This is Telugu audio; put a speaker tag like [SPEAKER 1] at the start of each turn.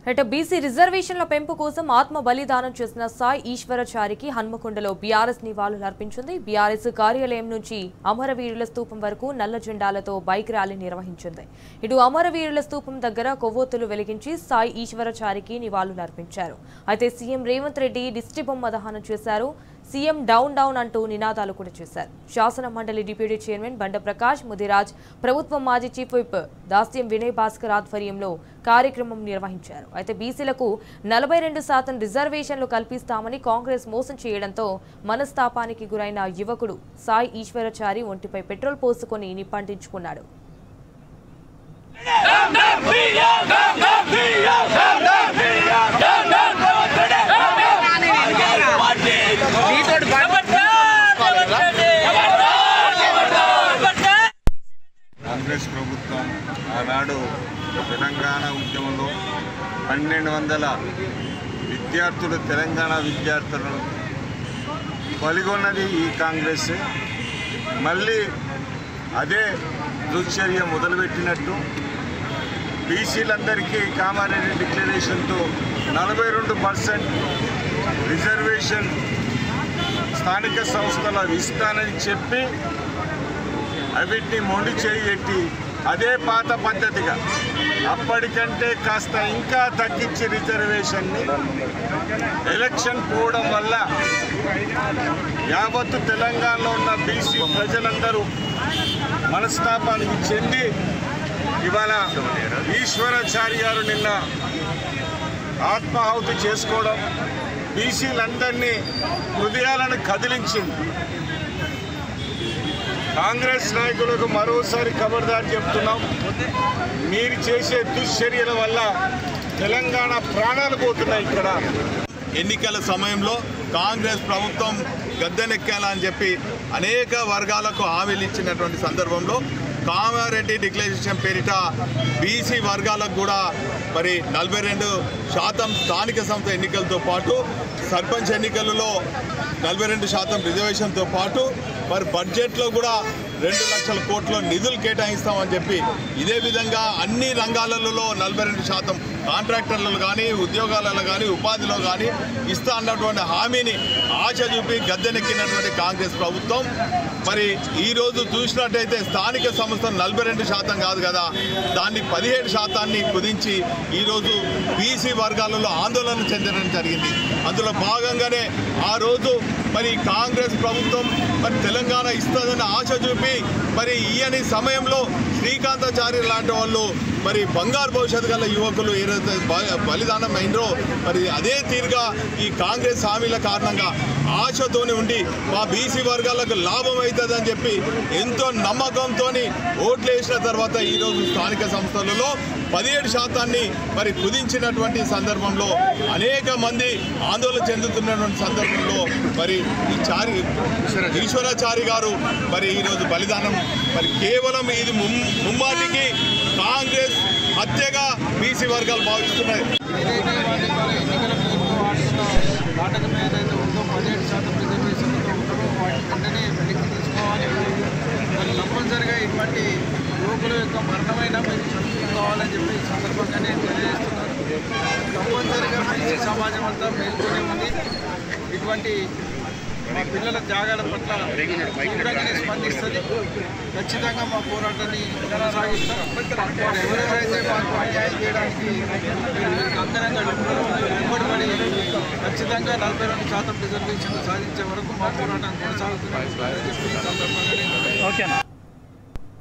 [SPEAKER 1] బీసీ రిజర్వేషన్ల పెంపు కోసం ఆత్మ బలిదానం చేసిన సాయి ఈశ్వరాచారికి హన్మకొండలో బీఆర్ఎస్ నివాళులు అర్పించింది. బీఆర్ఎస్ కార్యాలయం నుంచి అమరవీరుల స్తూపం వరకు నల్ల జెండాలతో బైక్ ర్యాలీ నిర్వహించింది. ఇటు అమరవీరుల స్తూపం దగ్గర కొవ్వొత్తులు వెలిగించి సాయి ఈశ్వరాచారికి నివాళులు అర్పించారు. అయితే సీఎం రేవంత్ రెడ్డి దిష్టిబొమ్మ దహనం చేశారు. సీఎం డౌన్ డౌన్ అంటూ నినాదాలు కూడా చేశారు. శాసన మండలి డిప్యూటీ చైర్మన్ బండ ప్రకాష్ ముదిరాజ్, ప్రభుత్వం మాజీ చీఫ్ విప్ దాస్యం వినయ్ భాస్కర్ ఆధ్వర్యంలో కార్యక్రమం నిర్వహించారు. అయితే బీసీలకు 42% రిజర్వేషన్లు కల్పిస్తామని కాంగ్రెస్ మోసం చేయడంతో మనస్తాపానికి గురైన యువకుడు సాయి ఈశ్వరాచారి ఒంటిపై పెట్రోల్ పోసుకొని నిప్పంటించుకున్నాడు.
[SPEAKER 2] కాంగ్రెస్ ప్రభుత్వం ఆనాడు తెలంగాణ ఉద్యమంలో 1200 విద్యార్థులు తెలంగాణ విద్యార్థులను పలిగొన్నది ఈ కాంగ్రెస్. మళ్ళీ అదే దుశ్చర్య మొదలుపెట్టినట్టు బీసీలందరికీ కామారెడ్డి డిక్లరేషన్తో 42% రిజర్వేషన్ స్థానిక సంస్థల ఇస్తానని చెప్పి అవిటిని మొండి చేయి అదే పాత పద్ధతిగా అప్పటికంటే కాస్త ఇంకా తగ్గించి రిజర్వేషన్ని ఎలక్షన్ పోవడం వల్ల యావత్తు తెలంగాణలో ఉన్న బీసీ ప్రజలందరూ మనస్తాపానికి చెంది ఇవాళ ఈశ్వరాచారి గారు నిన్న ఆత్మాహుతి చేసుకోవడం బీసీలందరినీ హృదయాలను కదిలించింది. కాంగ్రెస్ నాయకులకు మరోసారి ఖబర్దార్ చెప్తున్నాం, మీరు చేసే దుశ్చర్యల వల్ల తెలంగాణ ప్రాణాలు పోతున్నాయి. ఇక్కడ
[SPEAKER 3] ఎన్నికల సమయంలో కాంగ్రెస్ ప్రభుత్వం గద్దెనెక్కాలని చెప్పి అనేక వర్గాలకు హామీలు ఇచ్చినటువంటి సందర్భంలో కామారెడ్డి డిక్లరేషన్ పేరిట బీసీ వర్గాలకు కూడా మరి 42% స్థానిక సంస్థ ఎన్నికలతో పాటు సర్పంచ్ ఎన్నికలలో 42% రిజర్వేషన్తో పాటు మరి బడ్జెట్లో కూడా 2 లక్షల కోట్ల నిధులు కేటాయిస్తామని చెప్పి ఇదే విధంగా అన్ని రంగాలలో 42% కాంట్రాక్టర్లు కానీ ఉద్యోగాలలో కానీ ఉపాధిలో కానీ ఇస్తా అన్నటువంటి హామీని ఆశ చూపి గద్దెనెక్కినటువంటి కాంగ్రెస్ ప్రభుత్వం మరి ఈరోజు చూసినట్టయితే స్థానిక సంస్థలు 42% కాదు కదా, దాన్ని 17% కుదించి ఈరోజు బీసీ వర్గాలలో ఆందోళన చెందడం జరిగింది. అందులో భాగంగానే ఆ రోజు మరి కాంగ్రెస్ ప్రభుత్వం మరి తెలంగాణ ఇస్తుందని ఆశ చూపి మరి ఈయని సమయంలో శ్రీకాంతాచారి లాంటి వాళ్ళు మరి బంగారు భవిష్యత్తు గల యువకులు ఏదైతే బలిదానం అయినరో మరి అదే తీరుగా ఈ కాంగ్రెస్ హామీల కారణంగా ఆశతోని ఉండి మా బీసీ వర్గాలకు లాభం అవుతుందని చెప్పి ఎంతో నమ్మకంతో ఓట్లు వేసిన తర్వాత ఈరోజు స్థానిక సంస్థలలో 17% మరి కుదించినటువంటి సందర్భంలో అనేక మంది ఆందోళన చెందుతున్నటువంటి సందర్భంలో మరి ఈ ఈశ్వరాచారి గారు మరి ఈరోజు బలిదానం మరి కేవలం ఇది ముమ్మాటికి కాంగ్రెస్ హత్యగా బీసీ వర్గాలు భావిస్తున్నాయి.
[SPEAKER 4] నాటకం ఏదైతే ఉందో 17% రిజర్వేషన్లతో ఉంటారో వాటి వెంటనే వెనక్కి తీసుకోవాలి. మరి తప్పనిసరిగా ఇటువంటి యువకుల యొక్క మరణమైన మీరు చదువుకోవాలని చెప్పి ఈ సందర్భంగానే తెలియజేస్తున్నారు. తప్పనిసరిగా బీసీ సమాజం అంతా మేల్కొనే ఉంది. ఇటువంటి మా పిల్లల త్యాగాల పట్ల తీవ్రంగానే స్పందిస్తుంది. ఖచ్చితంగా మా పోరాటాన్ని కొనసాగిస్తాం. ఎవరెవరైతే మాకు అన్యాయం చేయడానికి అంతరంగా వెంబడిపడి ఖచ్చితంగా 42% రిజర్వేషన్లు సాధించే వరకు మా పోరాటం కొనసాగుతుందని చెప్పి ఈ సందర్భంగానే